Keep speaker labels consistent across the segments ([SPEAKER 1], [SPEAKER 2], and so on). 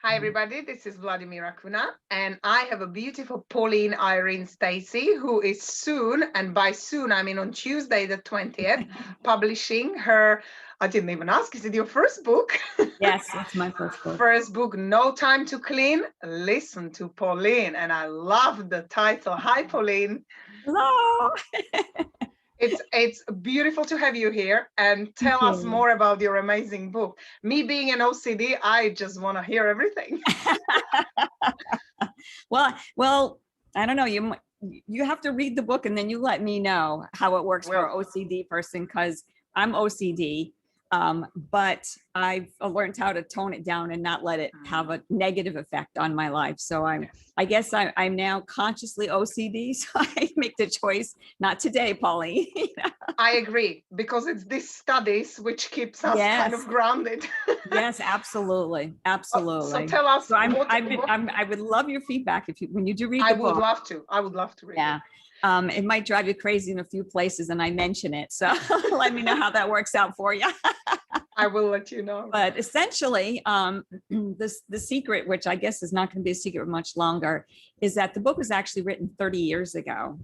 [SPEAKER 1] Hi, everybody. This is Vladimira Kuna, and I have a beautiful Pauline Irene Stacey, who is soon, and by soon, I mean on Tuesday, the 20th, publishing her, I didn't even ask, is it your first book?
[SPEAKER 2] Yes, it's my first book.
[SPEAKER 1] First book, No Time to Clean. Listen to Pauline, and I love the title. Hi, Pauline.
[SPEAKER 2] Hello.
[SPEAKER 1] It's beautiful to have you here, and tell us more about your amazing book. Me being an OCD, I just want to hear everything.
[SPEAKER 2] Well, I don't know. You have to read the book and then you let me know how it works for an OCD person, because I'm OCD. But I've learned how to tone it down and not let it have a negative effect on my life. So I guess I'm now consciously OCD. So I make the choice, not today, Pauline.
[SPEAKER 1] I agree, because it's these studies which keeps us kind of grounded.
[SPEAKER 2] Yes, absolutely. Absolutely.
[SPEAKER 1] So tell us.
[SPEAKER 2] So I would love your feedback when you do read the book.
[SPEAKER 1] I would love to read it.
[SPEAKER 2] It might drive you crazy in a few places and I mention it. So let me know how that works out for you.
[SPEAKER 1] I will let you know.
[SPEAKER 2] But essentially, the secret, which I guess is not going to be a secret much longer, is that the book was actually written 30 years ago.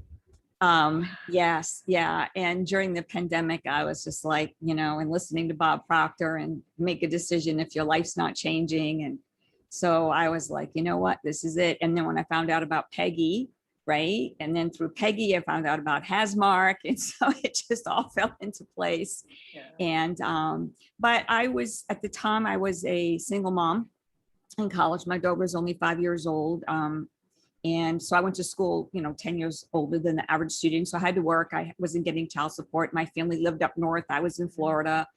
[SPEAKER 2] Yes. Yeah. And during the pandemic, I was just like, and listening to Bob Proctor and make a decision if your life's not changing. And so I was like, you know what, this is it. And then when I found out about Peggy, right. And then through Peggy, I found out about Hasmark. And so it just all fell into place. Yeah. And, but at the time I was a single mom in college. My daughter was only 5 years old. And so I went to school, 10 years older than the average student. So I had to work. I wasn't getting child support. My family lived up north. I was in Florida.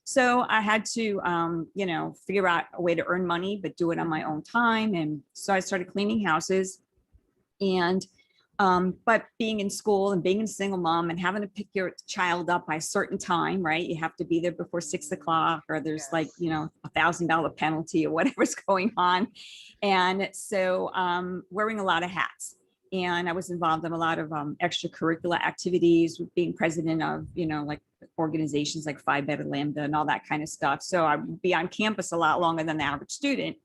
[SPEAKER 2] So I had to, figure out a way to earn money, but do it on my own time. And so I started cleaning houses. And but being in school and being a single mom and having to pick your child up by a certain time, right? You have to be there before 6 o'clock, or there's $1,000 penalty or whatever's going on. And so wearing a lot of hats. And I was involved in a lot of extracurricular activities, being president of, organizations like Phi Beta Lambda and all that kind of stuff. So I would be on campus a lot longer than the average student.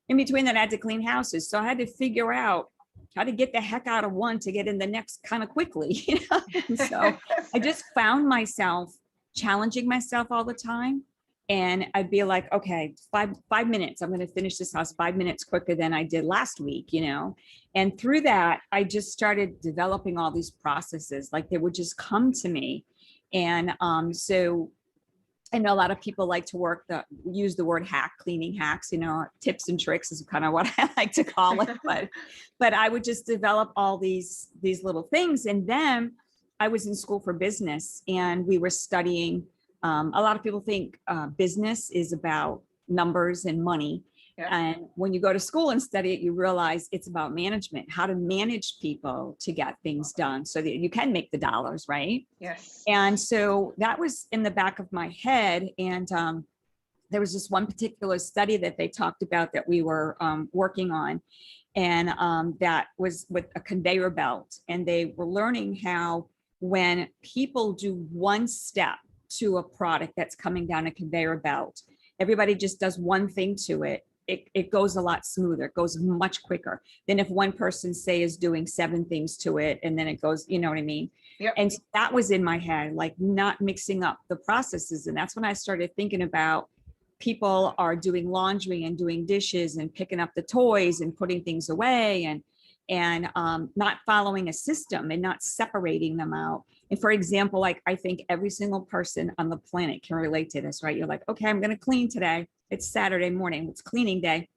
[SPEAKER 2] In between that, I had to clean houses. So I had to figure out how to get the heck out of one to get in the next kind of quickly. And so I just found myself challenging myself all the time. And I'd be like, okay, five minutes, I'm going to finish this house 5 minutes quicker than I did last week, And through that, I just started developing all these processes, like they would just come to me. And so I know a lot of people like to use the word hack, cleaning hacks, tips and tricks is kind of what I like to call it. But I would just develop all these little things. And then I was in school for business, and we were studying. A lot of people think business is about numbers and money. Yeah. And when you go to school and study it, you realize it's about management, how to manage people to get things done so that you can make the dollars, right?
[SPEAKER 1] Yes.
[SPEAKER 2] And so that was in the back of my head. And there was this one particular study that they talked about that we were working on. And that was with a conveyor belt. And they were learning how when people do one step to a product that's coming down a conveyor belt, everybody just does one thing to it. It goes a lot smoother. It goes much quicker than if one person, say, is doing 7 things to it, and then it goes, you know what I mean? Yep. And that was in my head, like not mixing up the processes. And that's when I started thinking about people are doing laundry and doing dishes and picking up the toys and putting things away and not following a system and not separating them out. And for example, like I think every single person on the planet can relate to this, right? You're like, okay, I'm going to clean today. It's Saturday morning. It's cleaning day.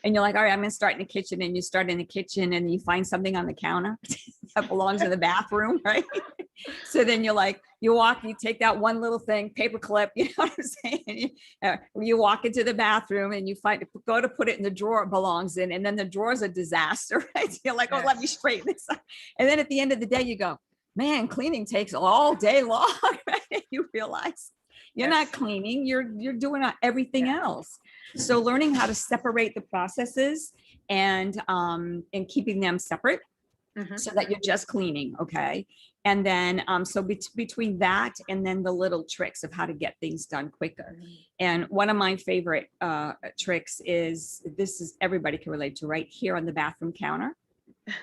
[SPEAKER 2] And you're like, all right, I'm going to start in the kitchen. And you start in the kitchen and you find something on the counter that belongs in the bathroom, right? So then you're like, you take that one little thing, paper clip, you know what I'm saying? You walk into the bathroom and you go to put it in the drawer it belongs in. And then the drawer's a disaster, right? So you're like, oh, let me straighten this up. And then at the end of the day, you go, man, cleaning takes all day long, right? You realize you're not cleaning, you're doing everything else. So learning how to separate the processes and keeping them separate so that you're just cleaning, okay? And then, so between that and then the little tricks of how to get things done quicker. And one of my favorite tricks is, this is, everybody can relate to, right here on the bathroom counter,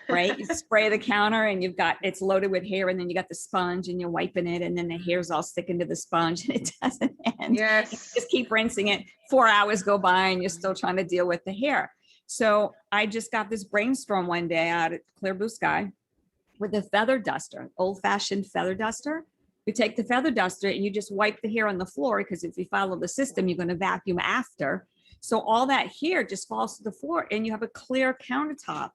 [SPEAKER 2] right? You spray the counter and you've got, it's loaded with hair, and then you got the sponge and you're wiping it, and then the hair's all sticking to the sponge and it doesn't end.
[SPEAKER 1] Yes.
[SPEAKER 2] You just keep rinsing it. 4 hours go by and you're still trying to deal with the hair. So I just got this brainstorm one day out at Clear Blue Sky with a feather duster, old-fashioned feather duster. You take the feather duster and you just wipe the hair on the floor, because if you follow the system, you're going to vacuum after. So all that hair just falls to the floor and you have a clear countertop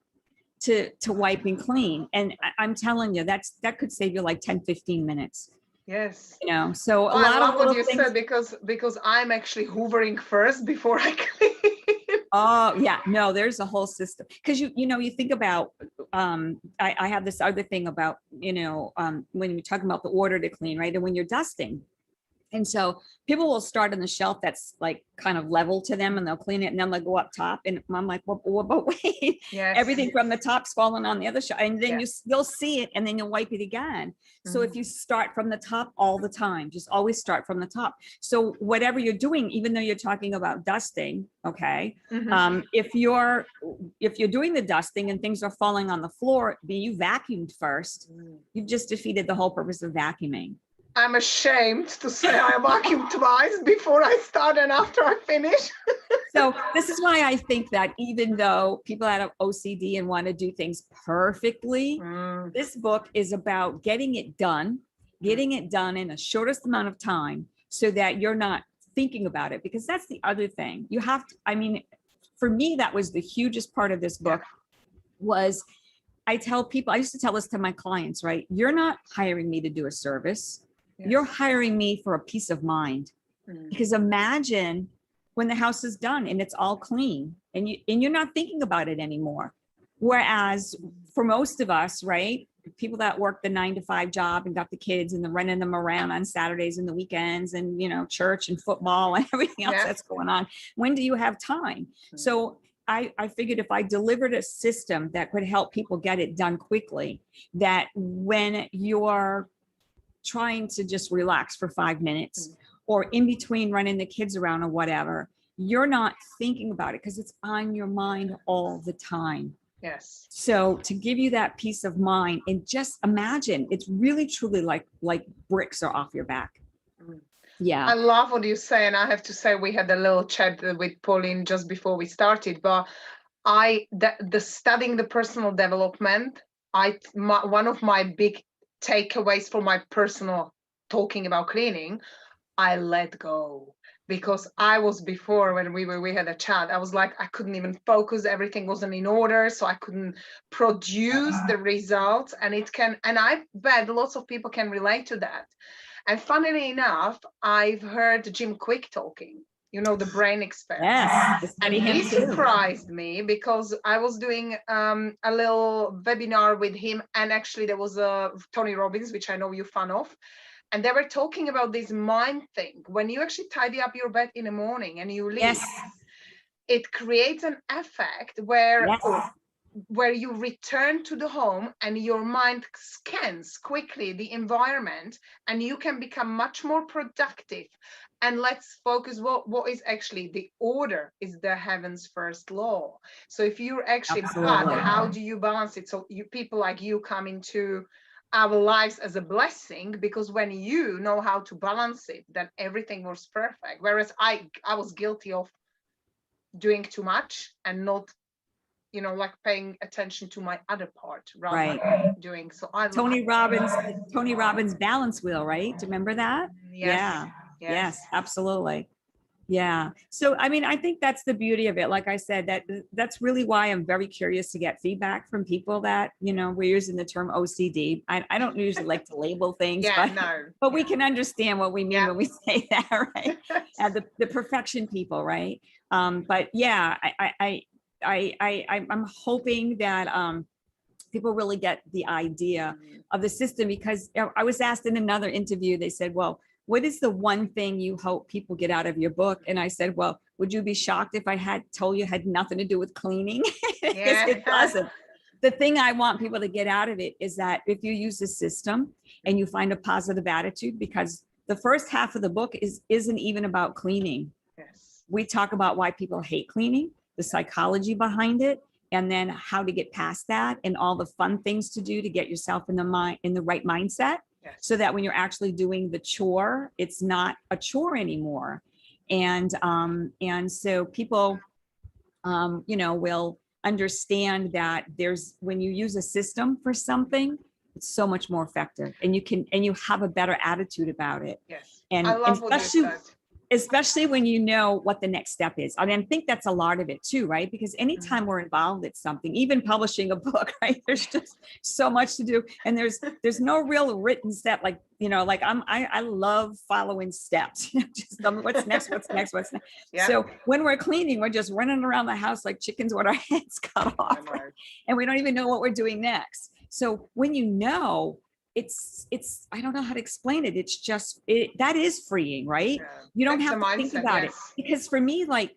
[SPEAKER 2] to wipe and clean. And I'm telling you, that could save you like 10, 15 minutes.
[SPEAKER 1] Yes.
[SPEAKER 2] You know, so a
[SPEAKER 1] I
[SPEAKER 2] lot
[SPEAKER 1] love
[SPEAKER 2] of
[SPEAKER 1] what you
[SPEAKER 2] things.
[SPEAKER 1] said, because I'm actually hoovering first before I clean.
[SPEAKER 2] Oh yeah, no, there's a whole system. Because you think about, I have this other thing about, when you're talking about the order to clean, right? And when you're dusting. And so people will start on the shelf that's like kind of level to them, and they'll clean it, and then they'll go up top. And I'm like, well, but wait,
[SPEAKER 1] Yes.
[SPEAKER 2] everything from the top's falling on the other shelf. And then
[SPEAKER 1] Yeah.
[SPEAKER 2] you'll see it, and then you'll wipe it again. So if you start from the top all the time, just always start from the top. So whatever you're doing, even though you're talking about dusting, okay, if you're doing the dusting and things are falling on the floor, but you vacuumed first, you've just defeated the whole purpose of vacuuming.
[SPEAKER 1] I'm ashamed to say I vacuum twice, before I start and after I finish.
[SPEAKER 2] So this is why I think that even though people have OCD and want to do things perfectly, this book is about getting it done in the shortest amount of time, so that you're not thinking about it. Because that's the other thing. You have to, for me, that was the hugest part of this book. Was I used to tell this to my clients, right? You're not hiring me to do a service. Yes. You're hiring me for a peace of mind. Because imagine when the house is done and it's all clean, and you're not thinking about it anymore. Whereas for most of us, right, people that work the 9-to-5 job and got the kids and they're running them around on Saturdays and the weekends, and church and football and everything else that's going on, when do you have time? So I figured if I delivered a system that could help people get it done quickly, that when you're trying to just relax for 5 minutes, or in between running the kids around or whatever, you're not thinking about it because it's on your mind all the time.
[SPEAKER 1] Yes.
[SPEAKER 2] So to give you that peace of mind, and just imagine, it's really truly like bricks are off your back. Yeah.
[SPEAKER 1] I love what you say. And I have to say, we had a little chat with Pauline just before we started, but the studying the personal development, one of my big takeaways for my personal talking about cleaning, I let go. Because I was, before when we had a chat, I was like, I couldn't even focus. Everything wasn't in order. So I couldn't produce the results. And I bet lots of people can relate to that. And funnily enough, I've heard Jim Quick talking, the brain expert.
[SPEAKER 2] Yes.
[SPEAKER 1] And he surprised me, because I was doing a little webinar with him. And actually there was Tony Robbins, which I know you're fan of. And they were talking about this mind thing. When you actually tidy up your bed in the morning and you leave, it creates an effect where you return to the home and your mind scans quickly the environment, and you can become much more productive. And let's focus, what is actually the order is the heaven's first law. So if you're actually, how do you balance it? So people like you come into our lives as a blessing, because when you know how to balance it, then everything was perfect. Whereas I was guilty of doing too much and not, like paying attention to my other part rather than doing. So
[SPEAKER 2] Tony Robbins balance wheel, right? Do you remember that? Yes, absolutely. Yeah. So, I think that's the beauty of it. Like I said, that's really why I'm very curious to get feedback from people that, we're using the term OCD. I don't usually like to label things, but we can understand what we mean when we say that, right? The perfection people, right? But yeah, I'm hoping that people really get the idea of the system, because I was asked in another interview, they said, well, what is the one thing you hope people get out of your book? And I said, well, would you be shocked if I had told you it had nothing to do with cleaning? Because it doesn't. the thing I want people to get out of it is that if you use the system and you find a positive attitude, because the first half of the book isn't even about cleaning.
[SPEAKER 1] Yes.
[SPEAKER 2] We talk about why people hate cleaning, the psychology behind it, and then how to get past that and all the fun things to do to get yourself in the right mindset.
[SPEAKER 1] Yes.
[SPEAKER 2] So that when you're actually doing the chore, it's not a chore anymore. And so people, will understand that when you use a system for something, it's so much more effective, and you have a better attitude about it.
[SPEAKER 1] Yes.
[SPEAKER 2] And
[SPEAKER 1] I love what you said.
[SPEAKER 2] Especially when you know what the next step is. I mean, I think that's a lot of it too, right? Because anytime we're involved in something, even publishing a book, right? There's just so much to do. And there's no real written step. Like, I love following steps. Just what's next. Yeah. So when we're cleaning, we're just running around the house like chickens with our heads cut off. And we don't even know what we're doing next. So when it's I don't know how to explain it. It's just that is freeing, right?
[SPEAKER 1] Yeah.
[SPEAKER 2] You don't
[SPEAKER 1] That's
[SPEAKER 2] have to
[SPEAKER 1] mindset,
[SPEAKER 2] think about it,
[SPEAKER 1] yes.
[SPEAKER 2] because for me, like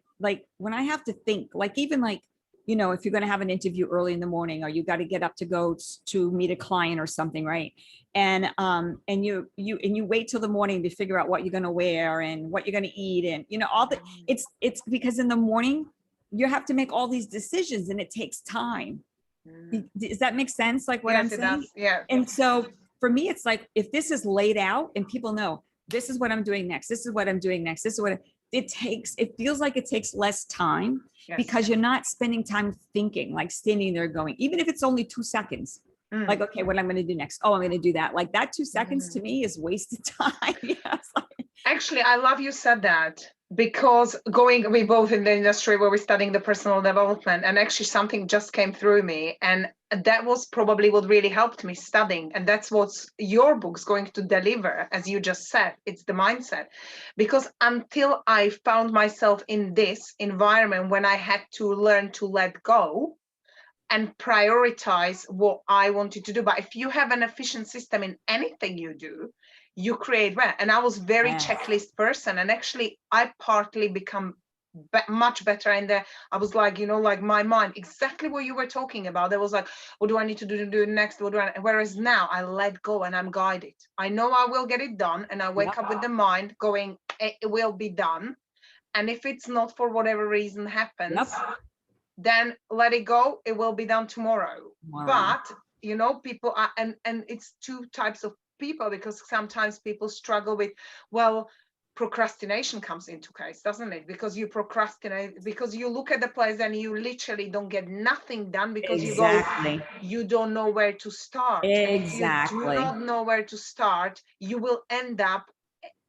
[SPEAKER 2] when I have to think, like even like, if you're going to have an interview early in the morning, or you got to get up to go to meet a client or something, right? And you wait till the morning to figure out what you're going to wear and what you're going to eat, and all the it's because in the morning you have to make all these decisions, and it takes time. Does that make sense? Like what I'm saying?
[SPEAKER 1] Yeah.
[SPEAKER 2] And so for me, it's like, if this is laid out and people know this is what I'm doing next, this is what I'm doing next, this is what it feels like it takes less time. Yes. Because you're not spending time thinking, like standing there going, even if it's only 2 seconds, like, okay, what I'm going to do next? Oh, I'm going to do that. Like that 2 seconds to me is wasted time. Yes.
[SPEAKER 1] Actually, I love you said that, because we both in the industry where we're studying the personal development, and actually something just came through me, and that was probably what really helped me studying. And that's what your book's going to deliver, as you just said, it's the mindset. Because until I found myself in this environment when I had to learn to let go and prioritize what I wanted to do. But if you have an efficient system in anything you do, you create that. And I was very checklist person, and actually I partly become much better in there. I was like, like my mind, exactly what you were talking about. There was like, what do I need to do next? Whereas now I let go and I'm guided. I know I will get it done, and I wake up with the mind going, it will be done. And if it's not, for whatever reason happens, then let it go. It will be done tomorrow. But people are, and it's two types of people, because sometimes people struggle with, procrastination comes into case, doesn't it? Because you procrastinate, because you look at the place and you literally don't get nothing done, because you don't know where to start.
[SPEAKER 2] Exactly.
[SPEAKER 1] And if you do not know where to start, you will end up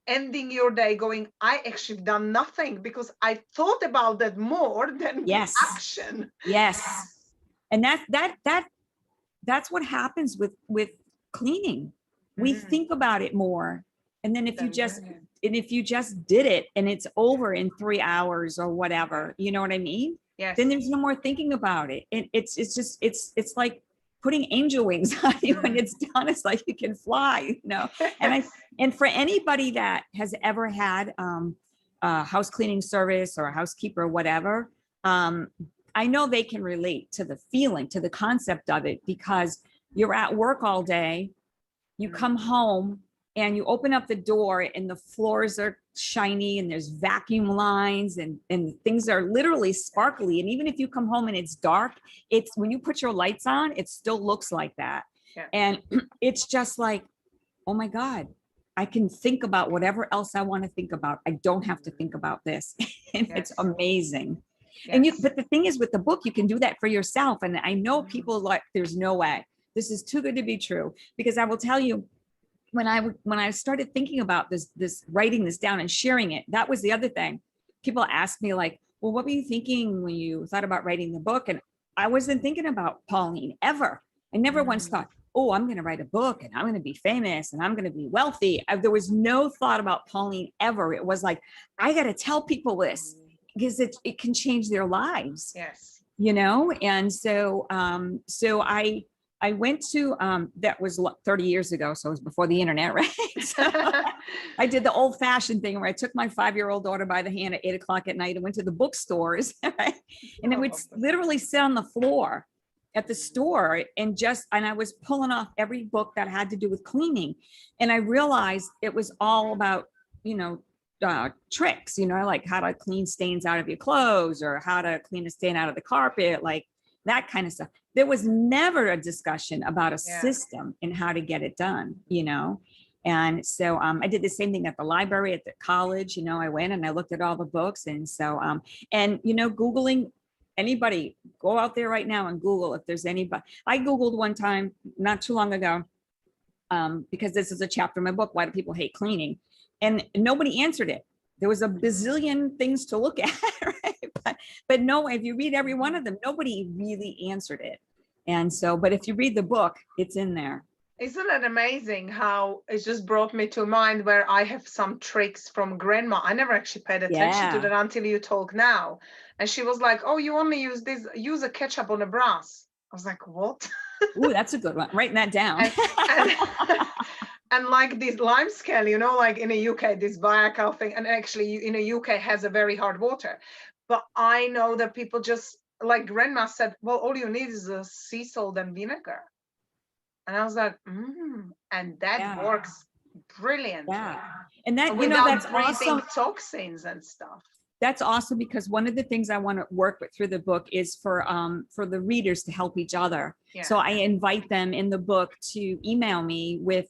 [SPEAKER 1] ending your day going, I actually done nothing, because I thought about that more than action.
[SPEAKER 2] Yes. And that's what happens with cleaning. We think about it more. And then if you just did it and it's over in 3 hours or whatever, you know what I mean?
[SPEAKER 1] Yes.
[SPEAKER 2] Then there's no more thinking about it. And it's like putting angel wings on you when it's done. It's like you can fly, And for anybody that has ever had a house cleaning service or a housekeeper or whatever, I know they can relate to the feeling, to the concept of it, because you're at work all day, you come home and you open up the door and the floors are shiny and there's vacuum lines and things are literally sparkly. And even if you come home and it's dark, it's when you put your lights on, it still looks like that. Yeah. And it's just like, oh my God, I can think about whatever else I want to think about. I don't have to think about this. And it's amazing. Yes. But the thing is, with the book, you can do that for yourself. And I know people like, there's no way. This is too good to be true. Because I will tell you, when I started thinking about this writing this down and sharing it, that was the other thing. People ask me like, well, what were you thinking when you thought about writing the book? And I wasn't thinking about Pauline ever. I never once thought, oh, I'm going to write a book and I'm going to be famous and I'm going to be wealthy. There was no thought about Pauline ever. It was like, I got to tell people this because it can change their lives.
[SPEAKER 1] Yes.
[SPEAKER 2] And so I went to, that was 30 years ago. So it was before the internet, right? So I did the old fashioned thing where I took my 5-year-old daughter by the hand at 8 o'clock at night and went to the bookstores, right? And it would literally sit on the floor at the store and I was pulling off every book that had to do with cleaning. And I realized it was all about, tricks, like how to clean stains out of your clothes or how to clean a stain out of the carpet, like that kind of stuff. There was never a discussion about a system and how to get it done, And so I did the same thing at the library, at the college, I went and I looked at all the books. And so, Googling, anybody go out there right now and Google if there's anybody. I Googled one time not too long ago, because this is a chapter in my book, Why Do People Hate Cleaning? And nobody answered it. There was a bazillion things to look at, right? But no, if you read every one of them, nobody really answered it. And so, but if you read the book, it's in there.
[SPEAKER 1] Isn't it amazing how it just brought me to mind where I have some tricks from grandma. I never actually paid attention to that until you talk now. And she was like, oh, you only use a ketchup on a brass. I was like, what?
[SPEAKER 2] Ooh, that's a good one. Writing that down.
[SPEAKER 1] And like this lime scale, like in the UK, this Viacal thing, and actually in the UK has a very hard water. But I know that people just, like grandma said, well, all you need is a sea salt and vinegar. And I was like, and that works brilliantly.
[SPEAKER 2] Yeah. And that,
[SPEAKER 1] without
[SPEAKER 2] that's
[SPEAKER 1] breathing
[SPEAKER 2] awesome.
[SPEAKER 1] Toxins and stuff.
[SPEAKER 2] That's awesome, because one of the things I want to work with through the book is for the readers to help each other. Yeah. So I invite them in the book to email me with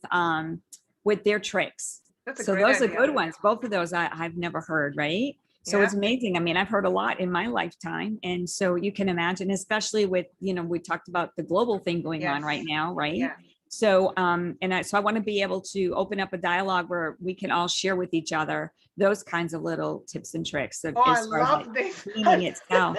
[SPEAKER 2] their tricks. So those are good ones. Both of those I've never heard, right? So it's amazing. I mean, I've heard a lot in my lifetime. And so you can imagine, especially with, we talked about the global thing going on right now, right? Yeah. So, so I want to be able to open up a dialogue where we can all share with each other those kinds of little tips and tricks. As
[SPEAKER 1] I love this.
[SPEAKER 2] Cleaning itself.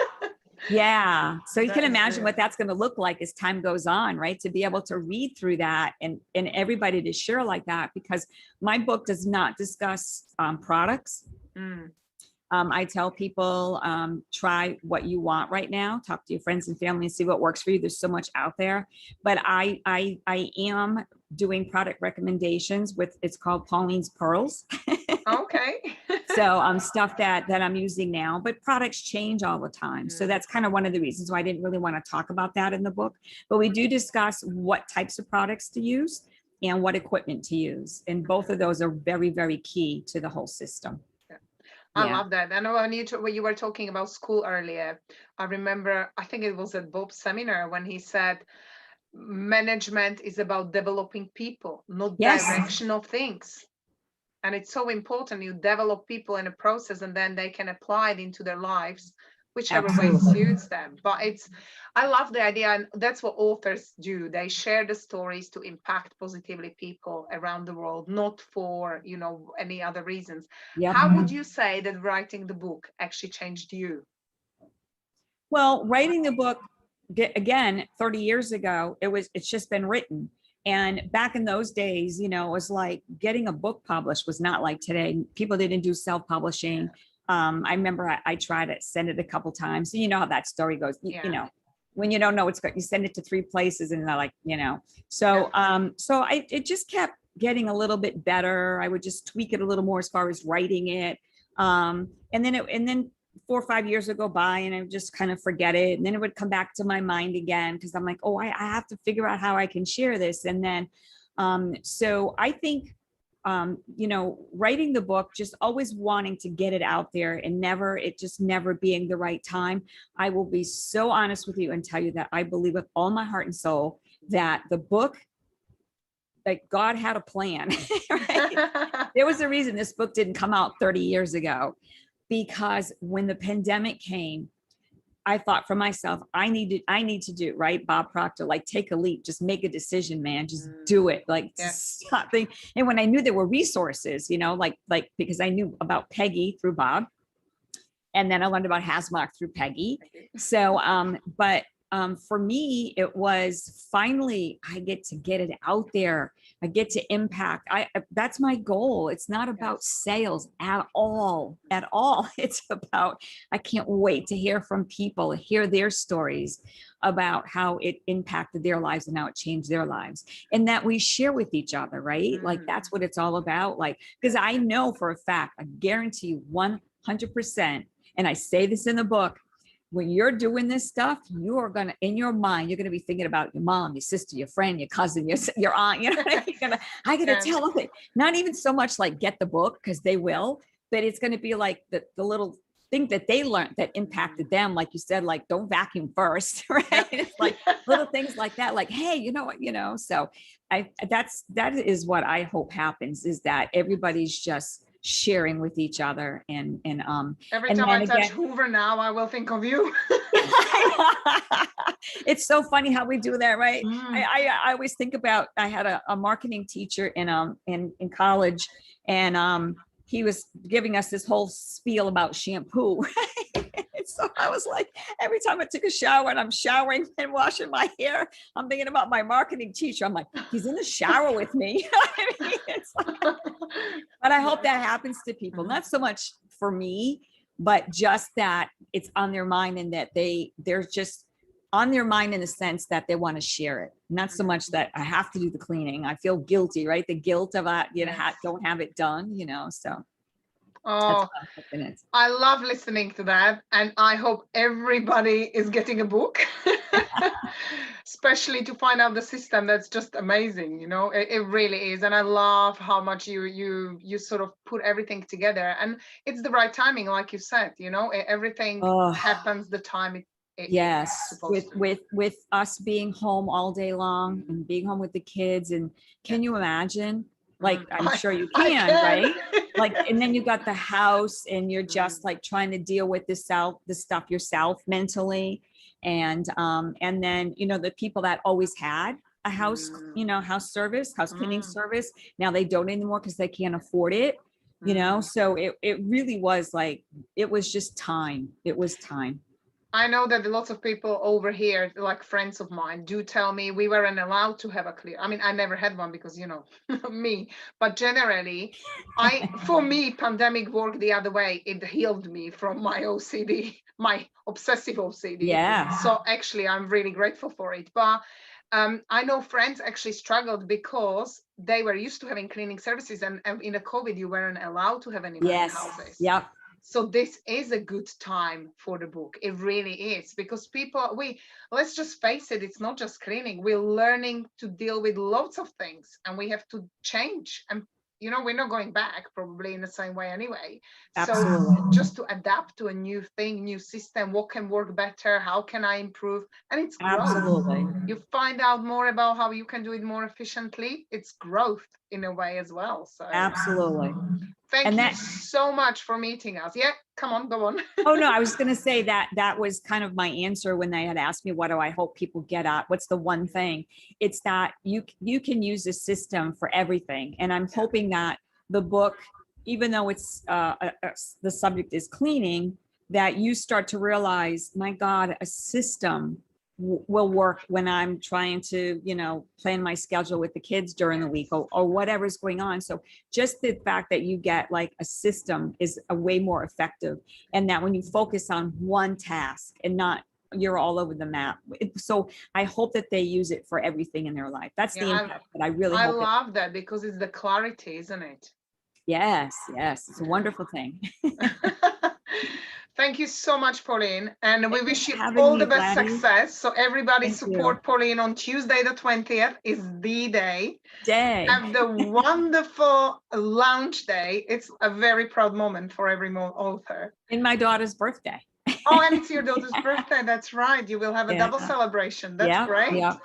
[SPEAKER 2] Yeah. So you can imagine what that's going to look like as time goes on, right? To be able to read through that and everybody to share like that, because my book does not discuss products. I tell people, try what you want right now, talk to your friends and family and see what works for you. There's so much out there, but I am doing product recommendations it's called Pauline's Pearls.
[SPEAKER 1] Okay.
[SPEAKER 2] So stuff that I'm using now, but products change all the time. So that's kind of one of the reasons why I didn't really want to talk about that in the book, but we do discuss what types of products to use and what equipment to use. And both of those are very, very key to the whole system.
[SPEAKER 1] I love that. I know when you were talking about school earlier, I remember, I think it was at Bob's seminar when he said, management is about developing people, not direction of things. And it's so important you develop people in a process and then they can apply it into their lives, whichever way suits them. But I love the idea, and that's what authors do. They share the stories to impact positively people around the world, not for, any other reasons. Yep. How would you say that writing the book actually changed you?
[SPEAKER 2] Well, writing the book, again, 30 years ago, it's just been written. And back in those days, it was like getting a book published was not like today. People didn't do self-publishing. I remember I tried to send it a couple times. So you know how that story goes, when you don't know what's good, you send it to 3 places and they're like, so, it just kept getting a little bit better. I would just tweak it a little more as far as writing it. And then 4 or 5 years would go by and I would just kind of forget it. And then it would come back to my mind again, because I'm like, oh, I have to figure out how I can share this. And then, so I think, writing the book, just always wanting to get it out there and it just never being the right time. I will be so honest with you and tell you that I believe with all my heart and soul that the book, like God had a plan, right? There was a reason this book didn't come out 30 years ago, because when the pandemic came, I thought for myself, I need to do, right? Bob Proctor, like take a leap, just make a decision, man, just do it. Like stop thing. And when I knew there were resources, like because I knew about Peggy through Bob, and then I learned about Hasmark through Peggy. So, for me, it was finally, I get to get it out there. I get to impact. That's my goal. It's not about sales at all. It's about, I can't wait to hear from people, hear their stories about how it impacted their lives and how it changed their lives, and that we share with each other, right? Like that's what it's all about. Like, because I know for a fact, I guarantee you 100%, and I say this in the book, when you're doing this stuff, you are going to, in your mind, you're going to be thinking about your mom, your sister, your friend, your cousin, your aunt, you know, I got to tell them, not even so much like get the book, because they will, but it's going to be like the little thing that they learned that impacted them. Like you said, like, don't vacuum first, right? It's like little things like that, like, hey, you know what, so that is what I hope happens, is that everybody's just sharing with each other. And
[SPEAKER 1] every
[SPEAKER 2] and
[SPEAKER 1] time
[SPEAKER 2] then
[SPEAKER 1] I touch
[SPEAKER 2] again,
[SPEAKER 1] Hoover now, I will think of you.
[SPEAKER 2] it's so funny how we do that, right?
[SPEAKER 1] Mm.
[SPEAKER 2] I always think about, I had a marketing teacher in college, and he was giving us this whole spiel about shampoo. So I was like, every time I took a shower and I'm showering and washing my hair, I'm thinking about my marketing teacher. I'm like, he's in the shower with me. I mean, it's like, but I hope that happens to people, not so much for me, but just that it's on their mind, and that they're just on their mind in the sense that they want to share it. Not so much that I have to do the cleaning. I feel guilty, right? The guilt of don't have it done, so.
[SPEAKER 1] Oh, I love listening to that. And I hope everybody is getting a book, especially to find out the system. That's just amazing. It really is. And I love how much you sort of put everything together, and it's the right timing. Like you said, everything happens the time
[SPEAKER 2] yes, with us being home all day long and being home with the kids. And can you imagine? Like, I'm sure you can, right? Like, and then you got the house, and you're just like trying to deal with the stuff yourself mentally. And then, the people that always had a house, house cleaning service, now they don't anymore because they can't afford it, so it really was like, it was just time. It was time.
[SPEAKER 1] I know that lots of people over here, like friends of mine, do tell me we weren't allowed to have a clear. I mean, I never had one because, me. But generally, for me, pandemic worked the other way. It healed me from my OCD, my obsessive OCD.
[SPEAKER 2] Yeah.
[SPEAKER 1] So actually, I'm really grateful for it. But I know friends actually struggled because they were used to having cleaning services, and in the COVID, you weren't allowed to have anyone in houses.
[SPEAKER 2] Yeah.
[SPEAKER 1] So this is a good time for the book. It really is, because let's just face it, it's not just cleaning. We're learning to deal with lots of things, and we have to change. And, we're not going back probably in the same way anyway.
[SPEAKER 2] Absolutely.
[SPEAKER 1] So just to adapt to a new thing, new system, what can work better? How can I improve? And it's growth.
[SPEAKER 2] Absolutely.
[SPEAKER 1] You find out more about how you can do it more efficiently. It's growth in a way as well. So
[SPEAKER 2] absolutely.
[SPEAKER 1] Thank you so much for meeting us. Yeah, come on, go on.
[SPEAKER 2] Oh, no, I was going to say that was kind of my answer when they had asked me, what do I hope people get at? What's the one thing? It's that you can use the system for everything. And I'm hoping that the book, even though it's the subject is cleaning, that you start to realize, my God, a system will work when I'm trying to, plan my schedule with the kids during the week, or whatever's going on. So just the fact that you get like a system is a way more effective. And that when you focus on one task and not, you're all over the map. So I hope that they use it for everything in their life. That's the impact that I really hope. I
[SPEAKER 1] love that, because it's the clarity, isn't it?
[SPEAKER 2] Yes. It's a wonderful thing.
[SPEAKER 1] Thank you so much, Pauline. And we wish you all the best success. So everybody support Pauline on Tuesday, the 20th is the day. Have the wonderful launch day. It's a very proud moment for every author.
[SPEAKER 2] And my daughter's birthday.
[SPEAKER 1] Oh, and it's your daughter's birthday. That's right. You will have a double celebration. That's great. Yeah.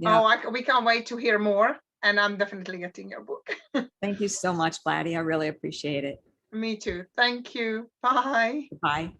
[SPEAKER 1] Oh, we can't wait to hear more. And I'm definitely getting your book.
[SPEAKER 2] Thank you so much, Vladdy. I really appreciate it.
[SPEAKER 1] Me too. Thank you. Bye.
[SPEAKER 2] Bye.